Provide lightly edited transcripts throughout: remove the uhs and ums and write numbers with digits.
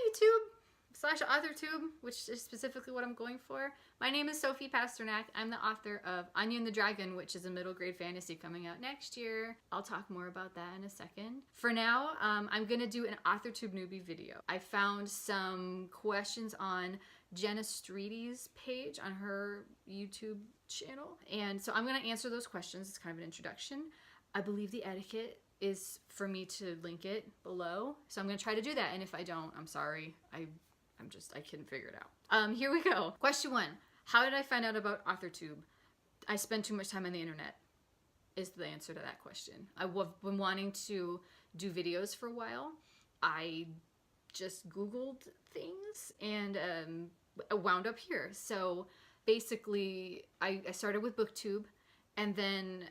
YoutTube/AuthorTube, which is specifically what I'm going for. My name is Sofiya Pasternack. I'm the author of ANYA and the Dragon, which is a middle grade fantasy coming out next year. I'll talk more about that in a second. For now, I'm gonna do an AuthorTube Newbie video. I found some questions on Jenna Streety's page on her YouTube channel, and so I'm gonna answer those questions. It's kind of an introduction. I believe the etiquette is for me to link it below, so I'm gonna try to do that, and if I don't, I'm sorry. I couldn't figure it out. Here we go. Question 1. How did I find out about AuthorTube? I spend too much time on the internet is the answer to that question. I've been wanting to do videos for a while. I just Googled things and I wound up here. So basically, I started with BookTube, and then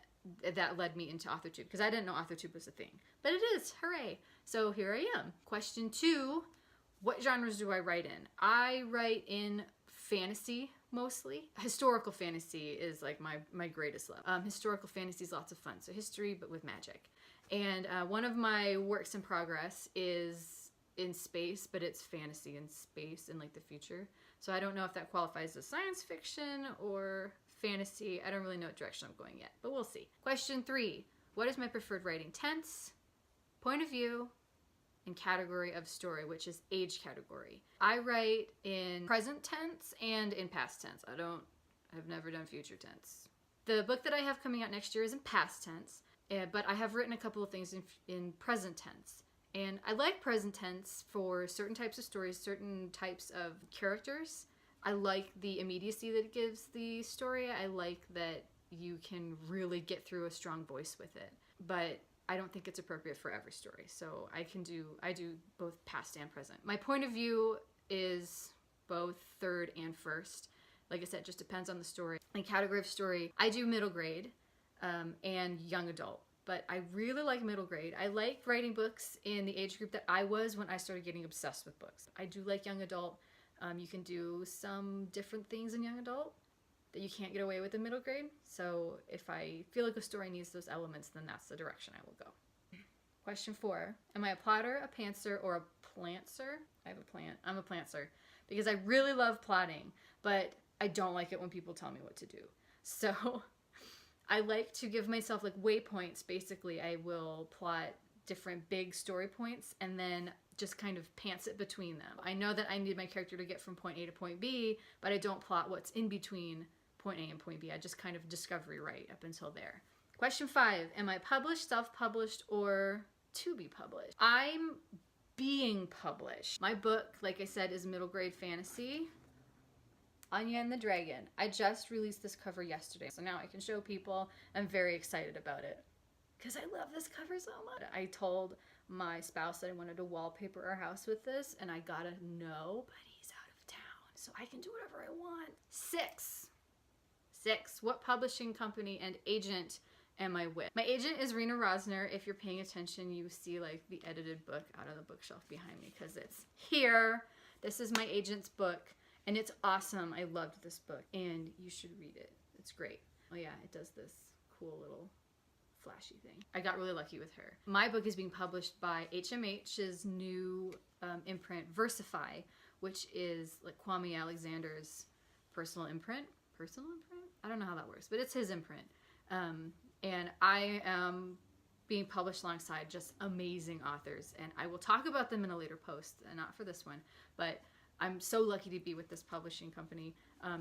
that led me into AuthorTube because I didn't know AuthorTube was a thing. But it is, hooray. So here I am. Question 2, what genres do I write in? I write in fantasy mostly. Historical fantasy is like my greatest love. Historical fantasy is lots of fun. So history, but with magic. And one of my works in progress is in space, but it's fantasy in space in like the future. So I don't know if that qualifies as science fiction or fantasy. I don't really know what direction I'm going yet, but we'll see. Question 3, what is my preferred writing tense, point of view, and category of story, which is age category. I write in present tense and in past tense. I've never done future tense. The book that I have coming out next year is in past tense, but I have written a couple of things in present tense. And I like present tense for certain types of stories, certain types of characters. I like the immediacy that it gives the story. I like that you can really get through a strong voice with it. But I don't think it's appropriate for every story. So I do both past and present. My point of view is both third and first. Like I said, it just depends on the story. In category of story, I do middle grade and young adult. But I really like middle grade. I like writing books in the age group that I was when I started getting obsessed with books. I do like young adult. You can do some different things in young adult that you can't get away with in middle grade. So if I feel like a story needs those elements, then that's the direction I will go. Question 4, am I a plotter, a pantser, or a plantser? I have a plant. I'm a plantser because I really love plotting, but I don't like it when people tell me what to do. So I like to give myself like waypoints. Basically, I will plot different big story points and then just kind of pants it between them. I know that I need my character to get from point A to point B, but I don't plot what's in between point A and point B. I just kind of discovery write up until there. Question 5, am I published, self-published, or to be published? I'm being published. My book, like I said, is middle grade fantasy. ANYA and the Dragon. I just released this cover yesterday, so now I can show people. I'm very excited about it because I love this cover so much. I told my spouse that I wanted to wallpaper our house with this, and I got a no, but he's out of town, so I can do whatever I want. 6, what publishing company and agent am I with? My agent is Rena Rosner. If you're paying attention, you see like the edited book out of the bookshelf behind me because it's here. This is my agent's book. And it's awesome. I loved this book and you should read it. It's great. Oh yeah, it does this cool little flashy thing. I got really lucky with her. My book is being published by HMH's new imprint, Versify, which is like Kwame Alexander's personal imprint. Personal imprint? I don't know how that works, but it's his imprint. And I am being published alongside just amazing authors. And I will talk about them in a later post, not for this one, but I'm so lucky to be with this publishing company.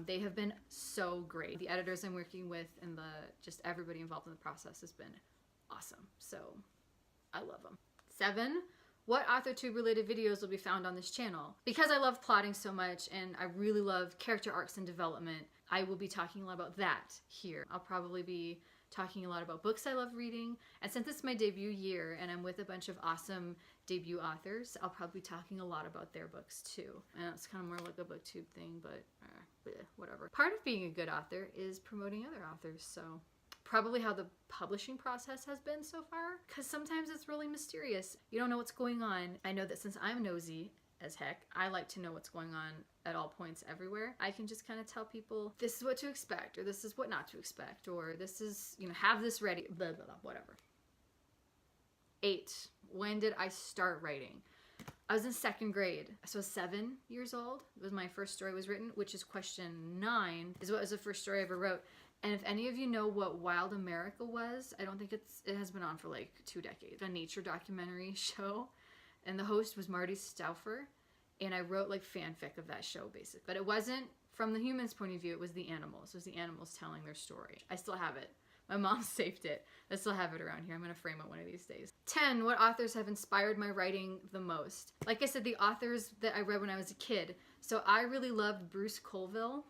They have been so great. The editors I'm working with and just everybody involved in the process has been awesome. So I love them. 7, what AuthorTube related videos will be found on this channel? Because I love plotting so much and I really love character arcs and development, I will be talking a lot about that here. I'll probably be talking a lot about books I love reading. And since it's my debut year and I'm with a bunch of awesome debut authors, I'll probably be talking a lot about their books too. And it's kind of more like a BookTube thing, but whatever. Part of being a good author is promoting other authors, so probably how the publishing process has been so far, because sometimes it's really mysterious. You don't know what's going on. I know that since I'm nosy as heck, I like to know what's going on at all points everywhere. I can just kind of tell people this is what to expect, or this is what not to expect, or this is, you know, have this ready, blah, blah, blah, whatever. 8, when did I start writing? I was in 2nd grade, so 7 years old was my first story was written, which is question 9, is what was the first story I ever wrote. And if any of you know what Wild America was, I don't think it has been on for like 2 decades. A nature documentary show, and the host was Marty Stauffer, and I wrote like fanfic of that show basically. But it wasn't from the humans' point of view, it was the animals. It was the animals telling their story. I still have it. My mom saved it. I still have it around here. I'm going to frame it one of these days. 10, what authors have inspired my writing the most? Like I said, the authors that I read when I was a kid. So I really loved Bruce Colville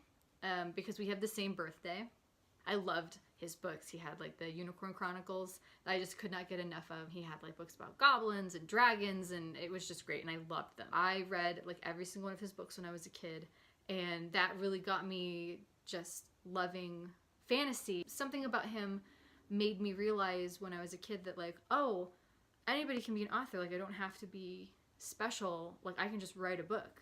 because we have the same birthday. I loved his books. He had like the Unicorn Chronicles that I just could not get enough of. He had like books about goblins and dragons, and it was just great, and I loved them. I read like every single one of his books when I was a kid, and that really got me just loving fantasy. Something about him made me realize when I was a kid that like, oh, anybody can be an author. Like I don't have to be special. Like I can just write a book.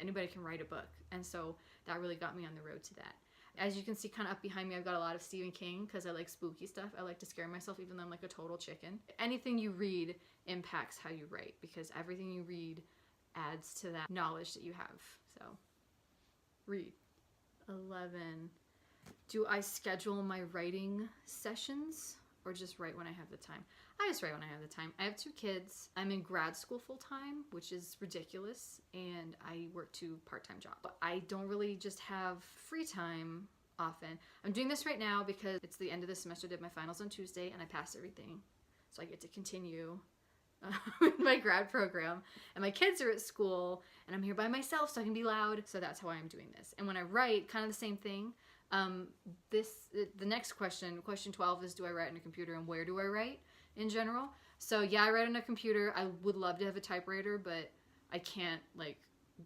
Anybody can write a book. And so that really got me on the road to that. As you can see kind of up behind me, I've got a lot of Stephen King because I like spooky stuff. I like to scare myself even though I'm like a total chicken. Anything you read impacts how you write because everything you read adds to that knowledge that you have. So read. 11. Do I schedule my writing sessions or just write when I have the time? I just write when I have the time. I have 2 kids. I'm in grad school full time, which is ridiculous, and I work 2 part-time jobs. But I don't really just have free time often. I'm doing this right now because it's the end of the semester. I did my finals on Tuesday, and I passed everything. So I get to continue with my grad program. And my kids are at school, and I'm here by myself, so I can be loud. So that's how I'm doing this. And when I write, kind of the same thing. The next question 12 is, do I write on a computer and where do I write in general? So yeah, I write on a computer. I would love to have a typewriter, but I can't like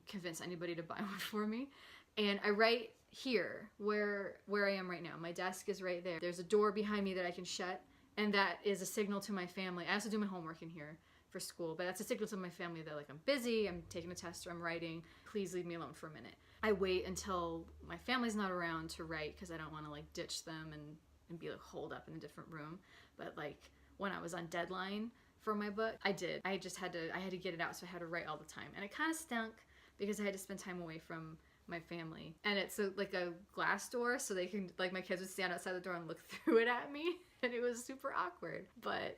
convince anybody to buy one for me. And I write here where I am right now. My desk is right there. There's a door behind me that I can shut, and that is a signal to my family. I also do my homework in here for school, but that's a signal to my family that like I'm busy, I'm taking a test, or I'm writing. Please leave me alone for a minute. I wait until my family's not around to write because I don't want to like ditch them and be like holed up in a different room. But like when I was on deadline for my book, I had to get it out, so I had to write all the time. And it kind of stunk because I had to spend time away from my family. And it's like a glass door, so they can, like my kids would stand outside the door and look through it at me, and it was super awkward. But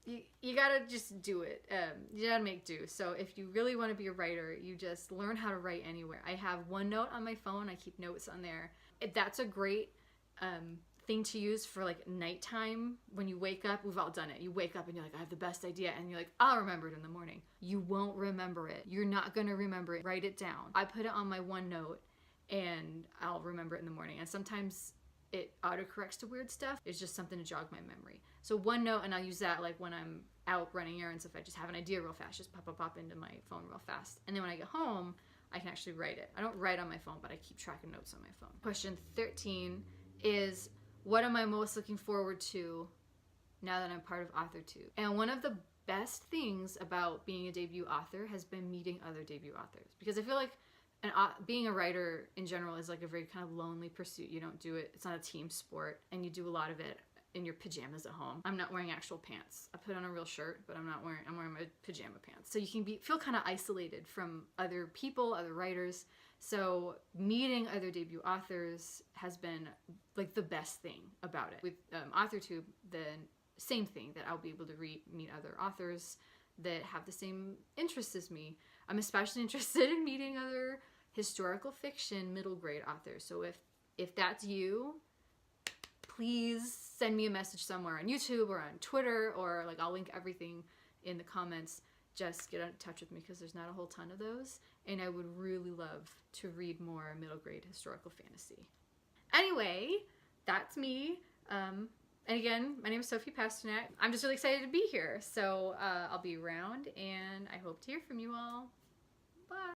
you gotta just do it. You gotta make do. So if you really want to be a writer, you just learn how to write anywhere. I have OneNote on my phone. I keep notes on there. That's a great thing to use for like nighttime when you wake up. We've all done it. You wake up and you're like, I have the best idea, and you're like, I'll remember it in the morning. You won't remember it. You're not gonna remember it. Write it down. I put it on my OneNote and I'll remember it in the morning. And sometimes it autocorrects to weird stuff. It's just something to jog my memory. So OneNote, and I'll use that like when I'm out running errands. If I just have an idea real fast, just pop into my phone real fast. And then when I get home, I can actually write it. I don't write on my phone, but I keep track of notes on my phone. Question 13 is, what am I most looking forward to now that I'm part of AuthorTube? And one of the best things about being a debut author has been meeting other debut authors, because I feel like being a writer in general is like a very kind of lonely pursuit. You don't do it, it's not a team sport, and you do a lot of it in your pajamas at home. I'm not wearing actual pants. I put on a real shirt, but I'm wearing my pajama pants. So you can feel kind of isolated from other people, other writers. So meeting other debut authors has been like the best thing about it. With AuthorTube, the same thing, that I'll be able to meet other authors that have the same interests as me. I'm especially interested in meeting other historical fiction middle grade authors. So if that's you, please send me a message somewhere on YouTube or on Twitter, or like I'll link everything in the comments. Just get in touch with me because there's not a whole ton of those, and I would really love to read more middle grade historical fantasy. Anyway, that's me. And again, my name is Sofiya Pasternack. I'm just really excited to be here. So I'll be around, and I hope to hear from you all. Bye.